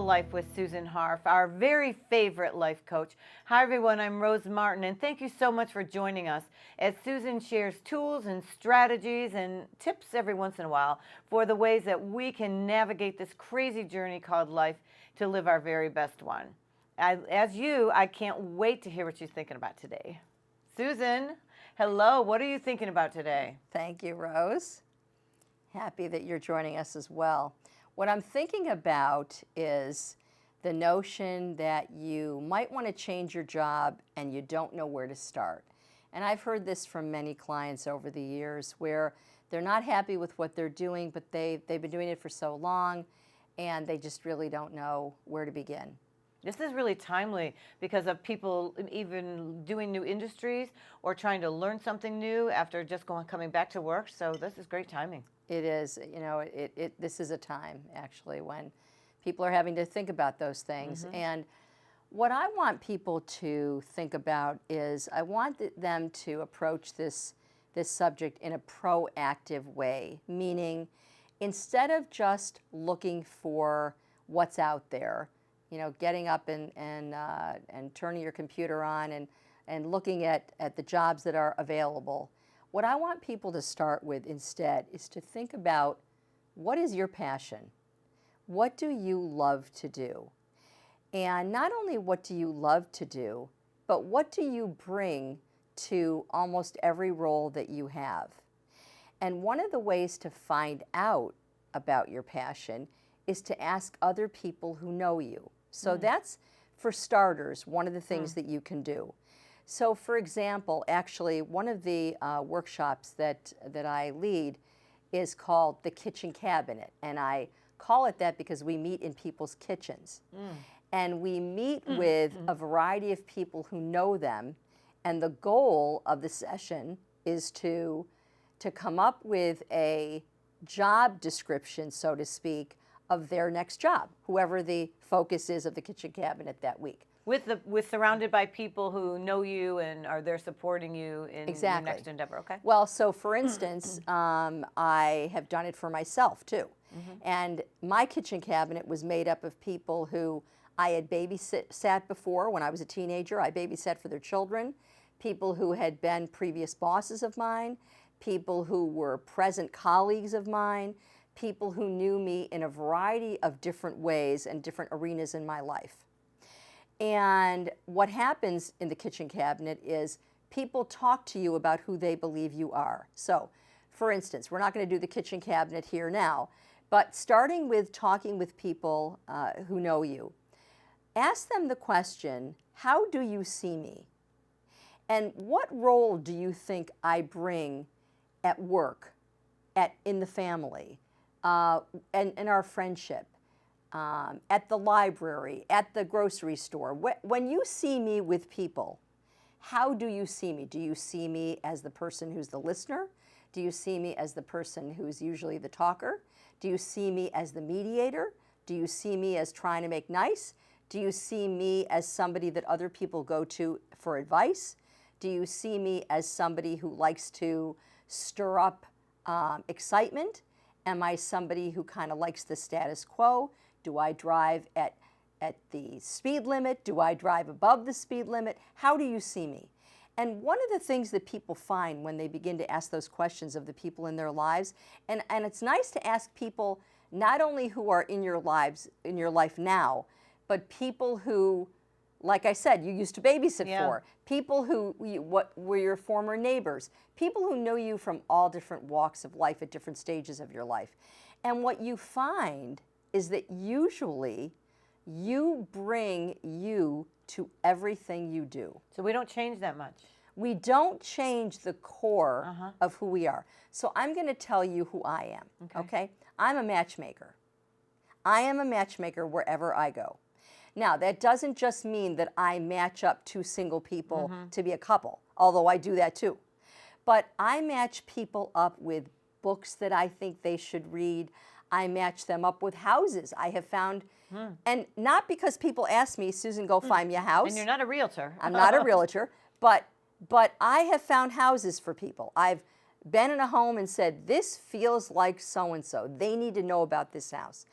Life with Susan Harf, our very favorite life coach. Hi everyone, I'm Rose Martin, and thank you so much for joining us as Susan shares tools and strategies and tips every once in a while for the ways that we can navigate this crazy journey called life to live our very best one. I can't wait to hear what you're thinking about today. Susan, hello, what are you thinking about today? Thank you, Rose. Happy that you're joining us as well. What I'm thinking about is the notion that you might want to change your job and you don't know where to start. And I've heard this from many clients over the years where they're not happy with what they're doing, but they've been doing it for so long and they just really don't know where to begin. This is really timely because of people even doing new industries or trying to learn something new after just coming back to work. So this is great timing. It is, you know, this is a time actually when people are having to think about those things. Mm-hmm. And what I want people to think about is I want them to approach this subject in a proactive way, meaning instead of just looking for what's out there, you know, getting up and turning your computer on and looking at the jobs that are available. What I want people to start with instead is to think about, what is your passion? What do you love to do? And not only what do you love to do, but what do you bring to almost every role that you have? And one of the ways to find out about your passion is to ask other people who know you. So that's, for starters, one of the things that you can do. So, for example, actually, one of the workshops that I lead is called the Kitchen Cabinet. And I call it that because we meet in people's kitchens. And we meet with a variety of people who know them. And the goal of the session is to come up with a job description, so to speak, of their next job, whoever the focus is of the Kitchen Cabinet that week. With surrounded by people who know you and are there supporting you in your next endeavor, okay? Well, so for instance, I have done it for myself too. And my kitchen cabinet was made up of people who I had babysat before when I was a teenager. I babysat for their children, people who had been previous bosses of mine, people who were present colleagues of mine, people who knew me in a variety of different ways and different arenas in my life. And what happens in the kitchen cabinet is people talk to you about who they believe you are. So, for instance, we're not going to do the kitchen cabinet here now, but starting with talking with people who know you, ask them the question, how do you see me? And what role do you think I bring at work, in the family, and in our friendship? At the library, at the grocery store. When you see me with people, how do you see me? Do you see me as the person who's the listener? Do you see me as the person who's usually the talker? Do you see me as the mediator? Do you see me as trying to make nice? Do you see me as somebody that other people go to for advice? Do you see me as somebody who likes to stir up excitement? Am I somebody who kind of likes the status quo? Do I drive at the speed limit? Do I drive above the speed limit? How do you see me? And one of the things that people find when they begin to ask those questions of the people in their lives, and it's nice to ask people not only who are in your life now, but people who, like I said, you used to babysit for, people who were your former neighbors, people who know you from all different walks of life at different stages of your life. And what you find is that usually you bring you to everything you do. So we don't change that much. We don't change the core of who we are. So I'm going to tell you who I am, okay? I'm a matchmaker. I am a matchmaker wherever I go. Now, that doesn't just mean that I match up two single people to be a couple, although I do that too. But I match people up with books that I think they should read. I match them up with houses I have found. And not because people ask me, Susan, go find me a house. And you're not a realtor. I'm not a realtor, but I have found houses for people. I've been in a home and said, this feels like so-and-so. They need to know about this house.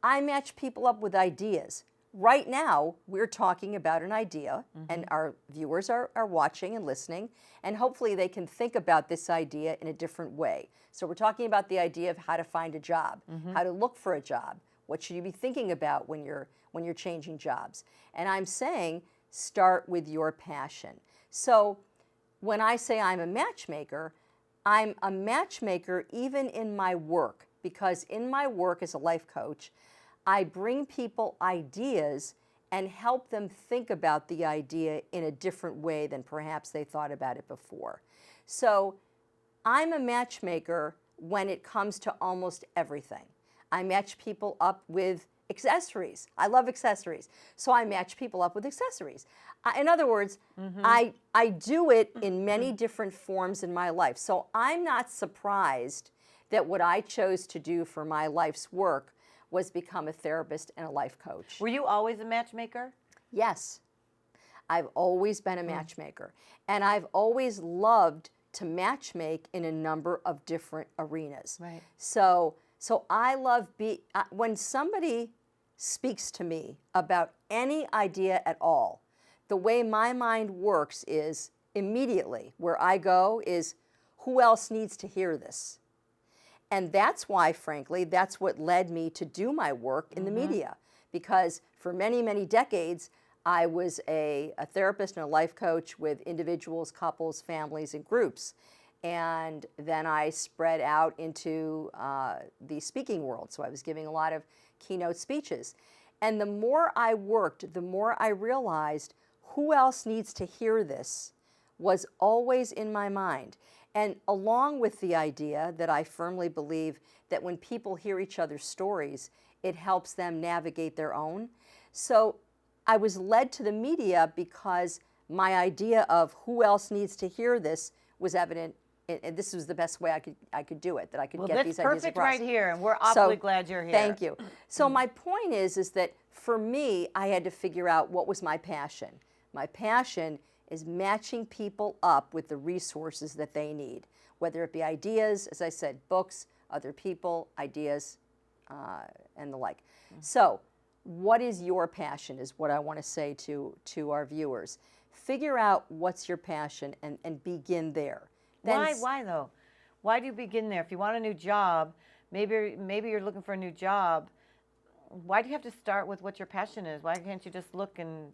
I match people up with ideas. Right now, we're talking about an idea, and our viewers are watching and listening, and hopefully they can think about this idea in a different way. So we're talking about the idea of how to find a job, how to look for a job, what should you be thinking about when you're changing jobs. And I'm saying, start with your passion. So when I say I'm a matchmaker even in my work, because in my work as a life coach, I bring people ideas and help them think about the idea in a different way than perhaps they thought about it before. So I'm a matchmaker when it comes to almost everything. I match people up with accessories. I love accessories. So I match people up with accessories. In other words, I do it in many different forms in my life. So I'm not surprised that what I chose to do for my life's work was become a therapist and a life coach. Were you always a matchmaker? Yes. I've always been a matchmaker. And I've always loved to matchmake in a number of different arenas. Right. So I love when somebody speaks to me about any idea at all, the way my mind works is immediately where I go is, who else needs to hear this? And that's why, frankly, that's what led me to do my work in the media. Because for many, many decades, I was a therapist and a life coach with individuals, couples, families, and groups. And then I spread out into the speaking world. So I was giving a lot of keynote speeches. And the more I worked, the more I realized who else needs to hear this was always in my mind. And along with the idea that I firmly believe that when people hear each other's stories, it helps them navigate their own. So I was led to the media because my idea of who else needs to hear this was evident, and this was the best way I could do it, that I could get these ideas across. Well, that's perfect right here, and we're awfully glad you're here. Thank you. So my point is that for me, I had to figure out what was my passion. My passion is matching people up with the resources that they need, whether it be ideas, as I said, books, other people, ideas, and the like. So what is your passion is what I want to say to our viewers. Figure out what's your passion and begin there. Why though? Why do you begin there? If you want a new job, maybe you're looking for a new job, why do you have to start with what your passion is? Why can't you just look and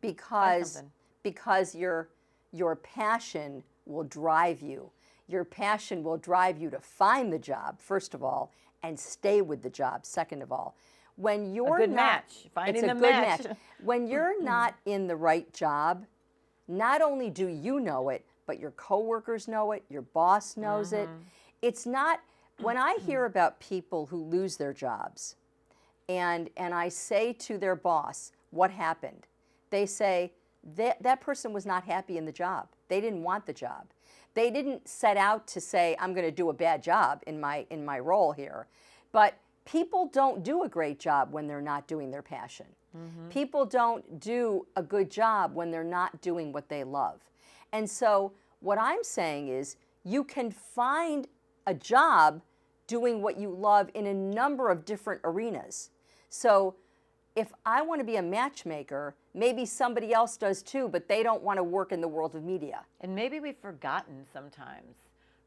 find something? Because your passion will drive you. Your passion will drive you to find the job, first of all, and stay with the job, second of all. When you're a good match. Finding the match. When you're not in the right job, not only do you know it, but your coworkers know it, your boss knows it. It's not, when I hear about people who lose their jobs, and I say to their boss, what happened? They say, that person was not happy in the job. They didn't want the job. They didn't set out to say, I'm going to do a bad job in my role here. But people don't do a great job when they're not doing their passion. People don't do a good job when they're not doing what they love. And so what I'm saying is you can find a job doing what you love in a number of different arenas. So if I want to be a matchmaker, maybe somebody else does too, but they don't want to work in the world of media. And maybe we've forgotten sometimes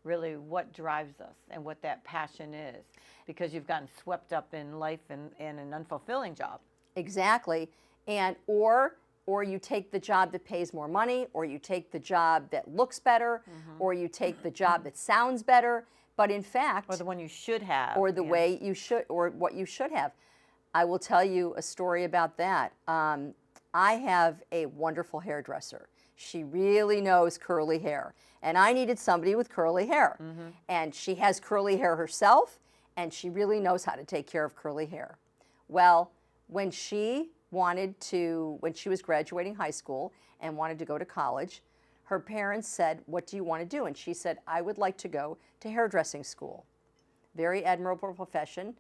really what drives us and what that passion is, because you've gotten swept up in life and an unfulfilling job. Exactly. And or you take the job that pays more money, or you take the job that looks better, or you take the job that sounds better, but in fact, or the one you should have, or the way you should, or what you should have. I will tell you a story about that. I have a wonderful hairdresser. She really knows curly hair, and I needed somebody with curly hair. And she has curly hair herself, and she really knows how to take care of curly hair. Well, when she was graduating high school and wanted to go to college, her parents said, what do you want to do? And she said, I would like to go to hairdressing school. Very admirable profession.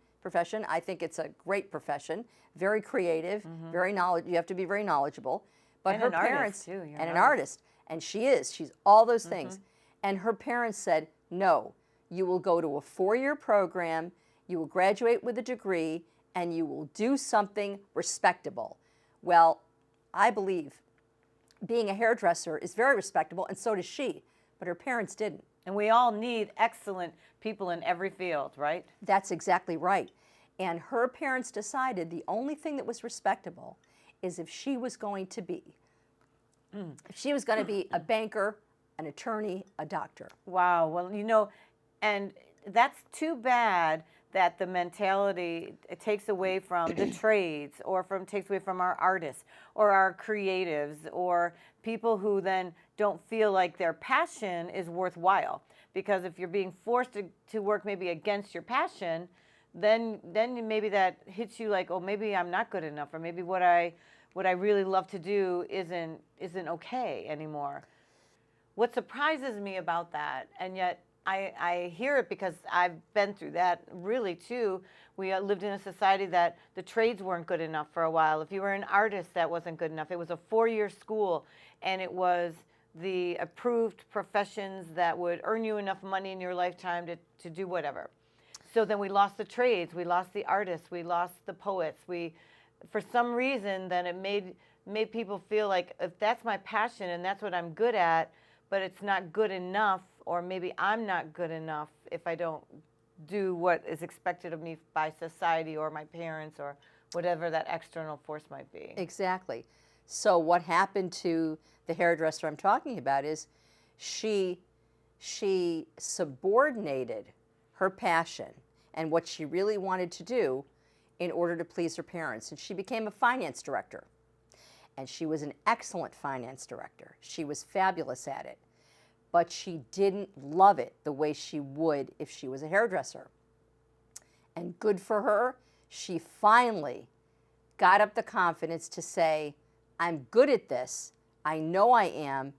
I think it's a great profession, very creative, very knowledgeable. You have to be very knowledgeable. But and her an parents, artist too, and an artist, and she's all those things. And her parents said, no, you will go to a 4-year program, you will graduate with a degree, and you will do something respectable. Well, I believe being a hairdresser is very respectable, and so does she, but her parents didn't. And we all need excellent people in every field, right? That's exactly right. And her parents decided the only thing that was respectable is if she was going to be a banker, an attorney, a doctor. Wow. Well, and that's too bad that the mentality it takes away from the trades or takes away from our artists or our creatives or people who then don't feel like their passion is worthwhile. Because if you're being forced to work maybe against your passion, then maybe that hits you like, oh, maybe I'm not good enough, or maybe what I really love to do isn't okay anymore. What surprises me about that, and yet I hear it because I've been through that really too. We lived in a society that the trades weren't good enough for a while. If you were an artist, that wasn't good enough. It was a 4-year school, and it was the approved professions that would earn you enough money in your lifetime to do whatever. So then we lost the trades, we lost the artists, we lost the poets. For some reason, then it made people feel like if that's my passion and that's what I'm good at, but it's not good enough, or maybe I'm not good enough if I don't do what is expected of me by society or my parents or whatever that external force might be. Exactly. So what happened to the hairdresser I'm talking about is she subordinated her passion and what she really wanted to do in order to please her parents. And she became a finance director. And she was an excellent finance director. She was fabulous at it. But she didn't love it the way she would if she was a hairdresser. And good for her, she finally got up the confidence to say, I'm good at this, I know I am,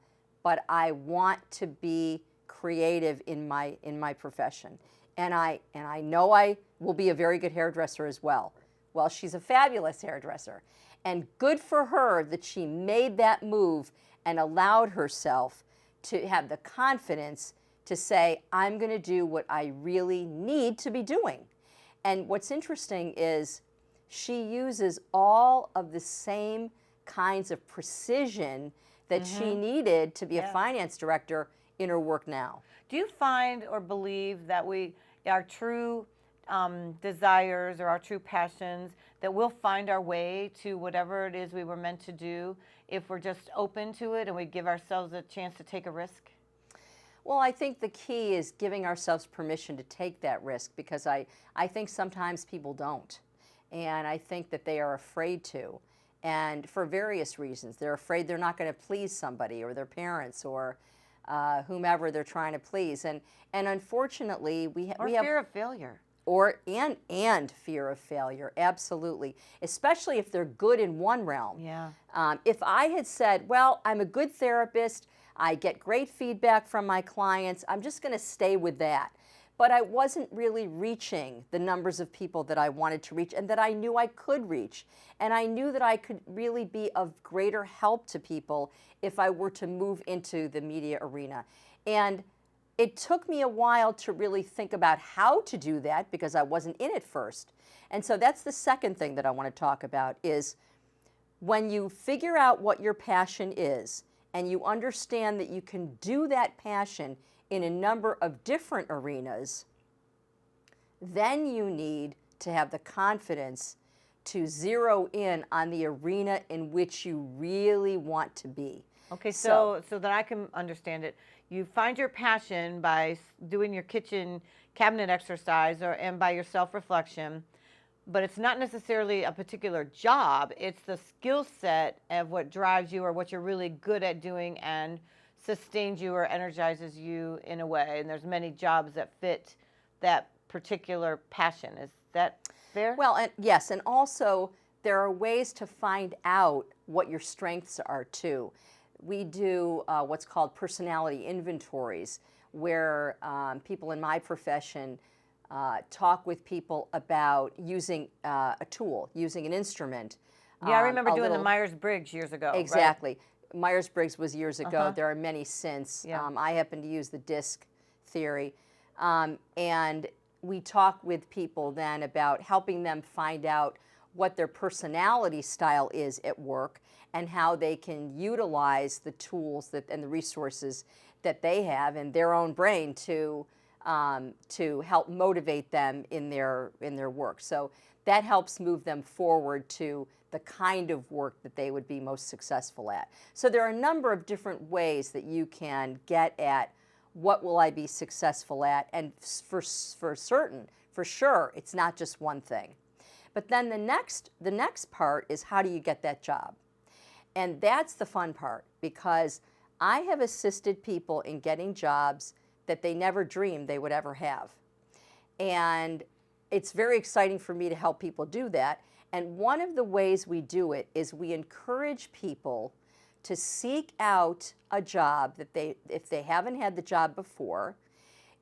but I want to be creative in my profession. And I know I will be a very good hairdresser as well. Well, she's a fabulous hairdresser. And good for her that she made that move and allowed herself to have the confidence to say, I'm going to do what I really need to be doing. And what's interesting is she uses all of the same kinds of precision that she needed to be a finance director in her work now. Do you find or believe that our true desires or our true passions, that we'll find our way to whatever it is we were meant to do if we're just open to it and we give ourselves a chance to take a risk? Well, I think the key is giving ourselves permission to take that risk, because I think sometimes people don't. And I think that they are afraid to. And for various reasons. They're afraid they're not going to please somebody or their parents or whomever they're trying to please. And unfortunately, we have fear of failure. And fear of failure, absolutely. Especially if they're good in one realm. Yeah. If I had said, well, I'm a good therapist, I get great feedback from my clients, I'm just going to stay with that. But I wasn't really reaching the numbers of people that I wanted to reach and that I knew I could reach. And I knew that I could really be of greater help to people if I were to move into the media arena. And it took me a while to really think about how to do that because I wasn't in it first. And so that's the second thing that I want to talk about is when you figure out what your passion is and you understand that you can do that passion in a number of different arenas, then you need to have the confidence to zero in on the arena in which you really want to be. Okay, so that I can understand it, you find your passion by doing your kitchen cabinet exercise and by your self-reflection, but it's not necessarily a particular job. It's the skill set of what drives you or what you're really good at doing and sustains you or energizes you in a way. And there's many jobs that fit that particular passion. Is that fair? Well, yes, and also there are ways to find out what your strengths are too. We do what's called personality inventories, where people in my profession talk with people about using a tool, using an instrument. Yeah, I remember doing the Myers-Briggs years ago. Exactly. Right? Myers-Briggs was years ago. There are many since. Yeah. I happen to use the DISC theory. And we talk with people then about helping them find out what their personality style is at work and how they can utilize the tools and the resources that they have in their own brain to help motivate them in their work. So that helps move them forward to the kind of work that they would be most successful at. So there are a number of different ways that you can get at what will I be successful at, and for sure, it's not just one thing. But then the next part is, how do you get that job? And that's the fun part, because I have assisted people in getting jobs that they never dreamed they would ever have. And it's very exciting for me to help people do that. And one of the ways we do it is we encourage people to seek out a job that if they haven't had the job before,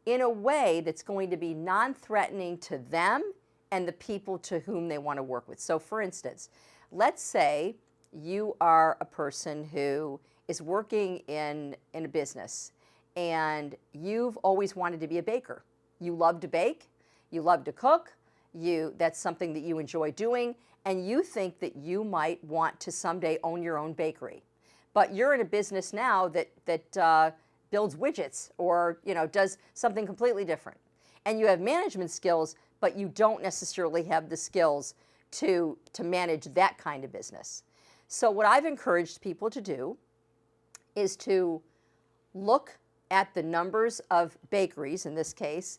in a way that's going to be non-threatening to them and the people to whom they want to work with. So for instance, let's say you are a person who is working in a business and you've always wanted to be a baker. You love to bake, you love to cook, that's something that you enjoy doing, and you think that you might want to someday own your own bakery. But you're in a business now that builds widgets or does something completely different. And you have management skills, but you don't necessarily have the skills to manage that kind of business. So what I've encouraged people to do is to look at the numbers of bakeries, in this case,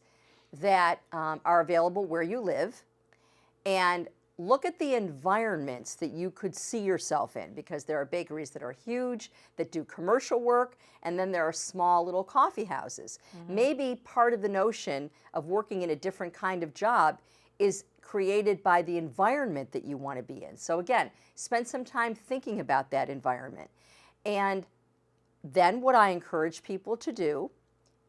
that are available where you live, and look at the environments that you could see yourself in, because there are bakeries that are huge, that do commercial work, and then there are small little coffee houses. Mm-hmm. Maybe part of the notion of working in a different kind of job is created by the environment that you want to be in. So again, spend some time thinking about that environment. And then what I encourage people to do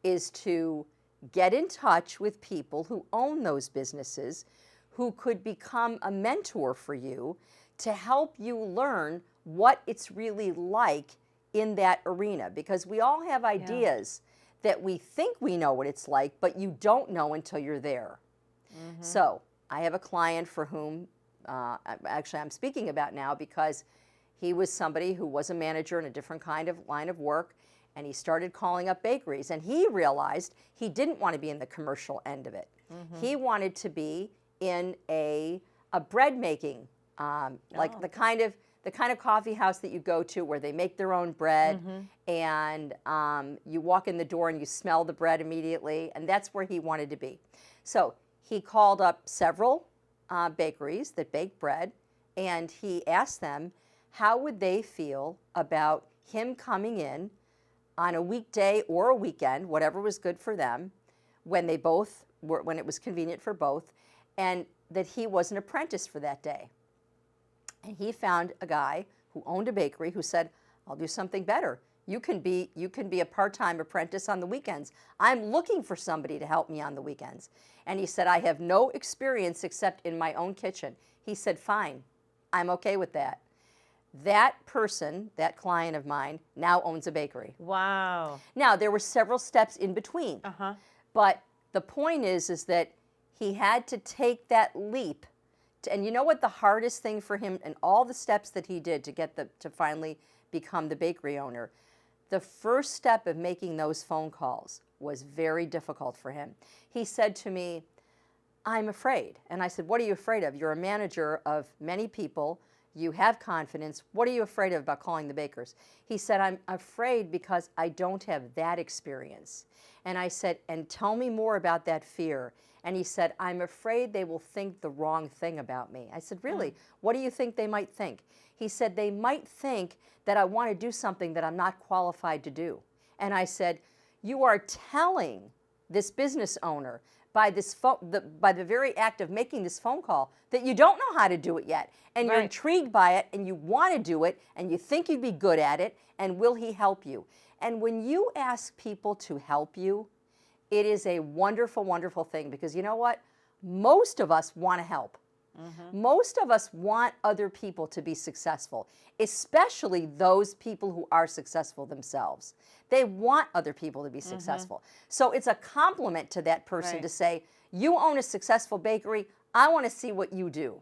is to get in touch with people who own those businesses, who could become a mentor for you to help you learn what it's really like in that arena. Because we all have ideas that we think we know what it's like, but you don't know until you're there. Mm-hmm. So I have a client for whom actually I'm speaking about now, because he was somebody who was a manager in a different kind of line of work, and he started calling up bakeries, and he realized he didn't want to be in the commercial end of it. Mm-hmm. He wanted to be in a bread making, like the kind of coffee house that you go to where they make their own bread, mm-hmm. and you walk in the door and you smell the bread immediately, and that's where he wanted to be. So he called up several bakeries that bake bread, and he asked them how would they feel about him coming in on a weekday or a weekend, whatever was good for them, when it was convenient for both, and that he was an apprentice for that day. And he found a guy who owned a bakery who said, I'll do something better. You can be a part-time apprentice on the weekends. I'm looking for somebody to help me on the weekends. And he said, I have no experience except in my own kitchen. He said, fine, I'm okay with that. That person, that client of mine, now owns a bakery. Wow. Now, there were several steps in between. Uh-huh. But the point is that he had to take that leap. And you know what the hardest thing for him, and all the steps that he did to finally become the bakery owner, the first step of making those phone calls was very difficult for him. He said to me, I'm afraid. And I said, what are you afraid of? You're a manager of many people. You have confidence. What are you afraid of about calling the bakers? He said, I'm afraid because I don't have that experience. And I said, and tell me more about that fear. And he said, I'm afraid they will think the wrong thing about me. I said, really? What do you think they might think? He said, they might think that I want to do something that I'm not qualified to do. And I said, you are telling this business owner by the very act of making this phone call that you don't know how to do it yet. And you're intrigued by it, and you want to do it, and you think you'd be good at it, and will he help you? And when you ask people to help you, it is a wonderful, wonderful thing, because you know what? Most of us want to help. Most of us want other people to be successful, especially those people who are successful themselves. They want other people to be successful. So it's a compliment to that person to say, you own a successful bakery, I want to see what you do.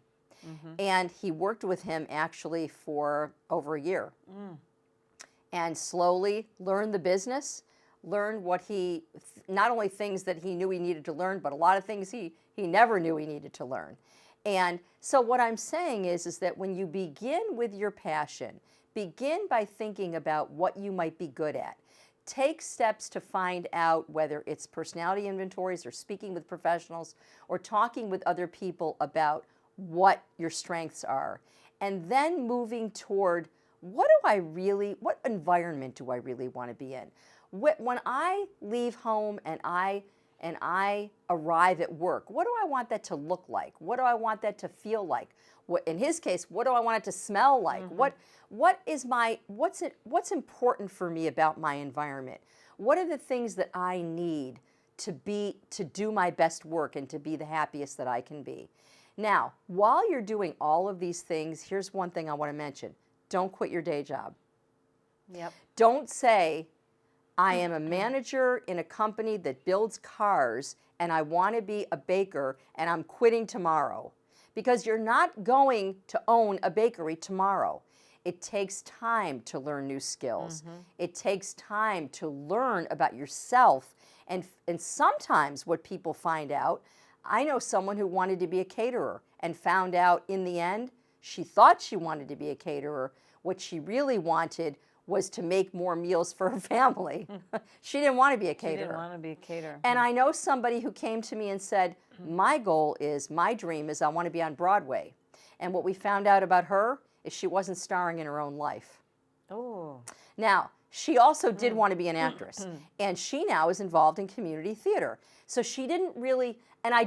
And he worked with him actually for over a year and slowly learned the business, learned what he, not only things that he knew he needed to learn, but a lot of things he never knew he needed to learn. And so what I'm saying is that when you begin with your passion, begin by thinking about what you might be good at. Take steps to find out whether it's personality inventories or speaking with professionals or talking with other people about what your strengths are. And then moving toward what environment do I really want to be in? When I leave home and I arrive at work, what do I want that to look like? What do I want that to feel like? In his case, what do I want it to smell like? What's important for me about my environment? What are the things that I need to do my best work and to be the happiest that I can be? Now, while you're doing all of these things, here's one thing I want to mention. Don't quit your day job. Yep. Don't say, I am a manager in a company that builds cars and I want to be a baker and I'm quitting tomorrow. Because you're not going to own a bakery tomorrow. It takes time to learn new skills. It takes time to learn about yourself. And sometimes what people find out, I know someone who wanted to be a caterer and found out in the end, she thought she wanted to be a caterer. What she really wanted was to make more meals for her family. She didn't want to be a caterer. She didn't want to be a caterer. And I know somebody who came to me and said, my dream is I want to be on Broadway. And what we found out about her is she wasn't starring in her own life. Oh. Now, she also did want to be an actress. And she now is involved in community theater. So she didn't really, and I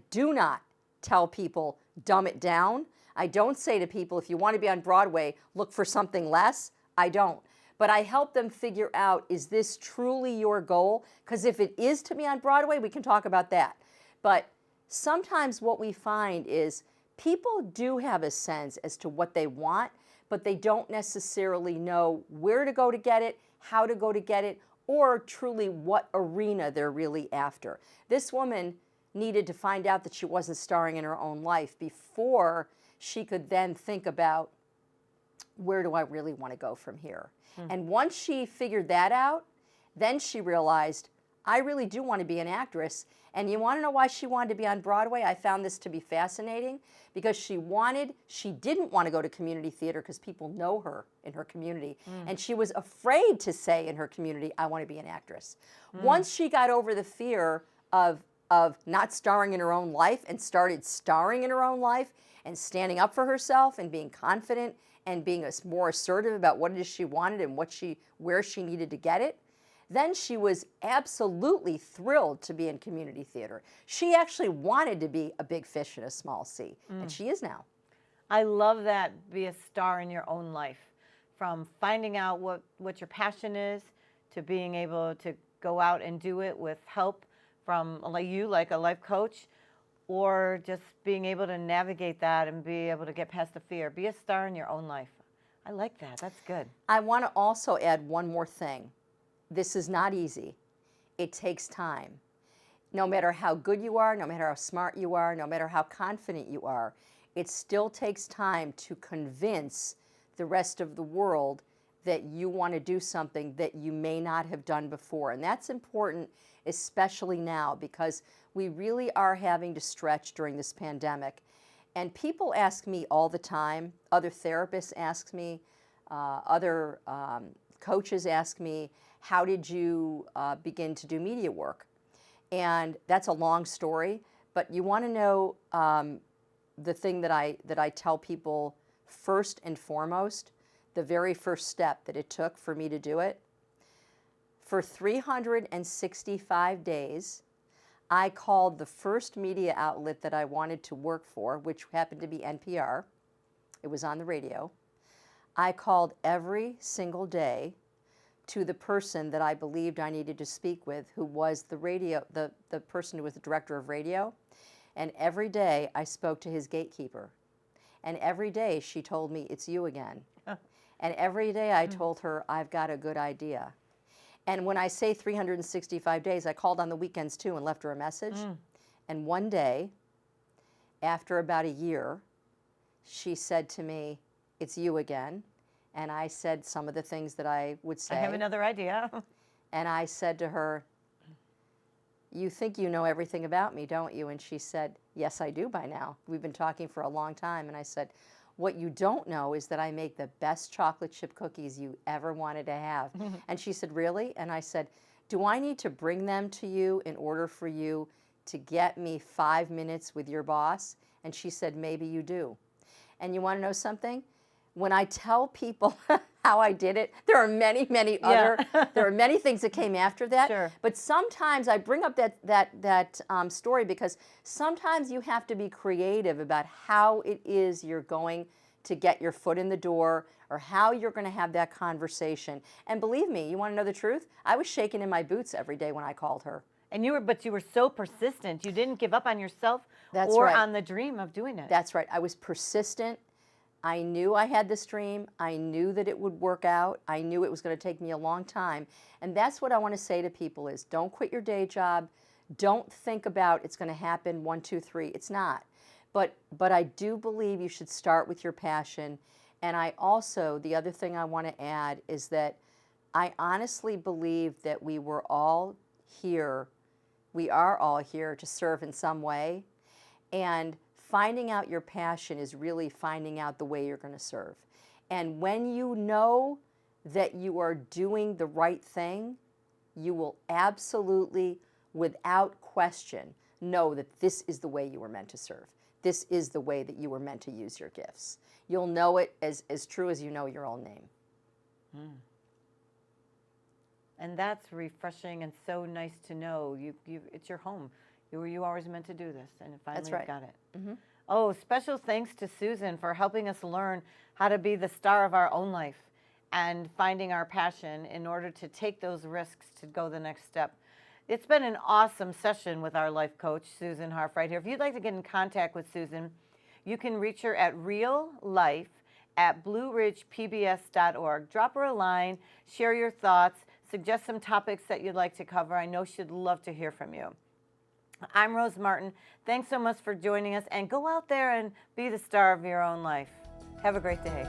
do not tell people, dumb it down. I don't say to people, if you want to be on Broadway, look for something less. I don't. But I help them figure out, is this truly your goal? Because if it is to be on Broadway, we can talk about that. But sometimes what we find is people do have a sense as to what they want, but they don't necessarily know where to go to get it, how to go to get it, or truly what arena they're really after. This woman needed to find out that she wasn't starring in her own life before she could then think about, where do I really want to go from here? And once she figured that out, then she realized, I really do want to be an actress. And you want to know why she wanted to be on Broadway? I found this to be fascinating because she didn't want to go to community theater because people know her in her community. And she was afraid to say in her community, I want to be an actress. Once she got over the fear of not starring in her own life and started starring in her own life and standing up for herself and being confident and being more assertive about what it is she wanted and where she needed to get it, then she was absolutely thrilled to be in community theater. She actually wanted to be a big fish in a small sea, and she is now. I love that, be a star in your own life. From finding out what your passion is to being able to go out and do it with help from like a life coach, or just being able to navigate that and be able to get past the fear. Be a star in your own life. I like that. That's good. I want to also add one more thing. This is not easy. It takes time. No matter how good you are, no matter how smart you are, no matter how confident you are, it still takes time to convince the rest of the world that you want to do something that you may not have done before. And that's important, especially now, because we really are having to stretch during this pandemic. And people ask me all the time, other therapists ask me, other coaches ask me, how did you begin to do media work? And that's a long story, but you want to know the thing that I tell people first and foremost, the very first step that it took for me to do it. For 365 days, I called the first media outlet that I wanted to work for, which happened to be NPR. It was on the radio. I called every single day to the person that I believed I needed to speak with, who was the person who was the director of radio. And every day I spoke to his gatekeeper. And every day she told me, it's you again. And every day I told her, I've got a good idea. And when I say 365 days, I called on the weekends too and left her a message. And one day, after about a year, she said to me, it's you again. And I said some of the things that I would say. I have another idea. And I said to her, you think you know everything about me, don't you? And she said, yes, I do by now. We've been talking for a long time. And I said, what you don't know is that I make the best chocolate chip cookies you ever wanted to have. And she said, really? And I said, do I need to bring them to you in order for you to get me 5 minutes with your boss? And she said, maybe you do. And you want to know something? When I tell people how I did it, there are many, many other, there are many things that came after that. Sure. But sometimes I bring up that story because sometimes you have to be creative about how it is you're going to get your foot in the door or how you're going to have that conversation. And believe me, you want to know the truth? I was shaking in my boots every day when I called her. And you were so persistent. You didn't give up on yourself That's or right. on the dream of doing it. That's right. I was persistent. I knew I had this dream. I knew that it would work out. I knew it was going to take me a long time. And that's what I want to say to people is don't quit your day job. Don't think about it's going to happen 1, 2, 3. It's not. But I do believe you should start with your passion. And I also, the other thing I want to add is that I honestly believe that we are all here to serve in some way. And finding out your passion is really finding out the way you're going to serve. And when you know that you are doing the right thing, you will absolutely, without question, know that this is the way you were meant to serve. This is the way that you were meant to use your gifts. You'll know it as true as you know your own name. And that's refreshing and so nice to know. It's your home. You were always meant to do this, and finally That's right. you got it. Oh, special thanks to Susan for helping us learn how to be the star of our own life and finding our passion in order to take those risks to go the next step. It's been an awesome session with our life coach, Susan Harf, right here. If you'd like to get in contact with Susan, you can reach her at reallife@blueridgepbs.org. Drop her a line, share your thoughts, suggest some topics that you'd like to cover. I know she'd love to hear from you. I'm Rose Martin. Thanks so much for joining us, and go out there and be the star of your own life. Have a great day.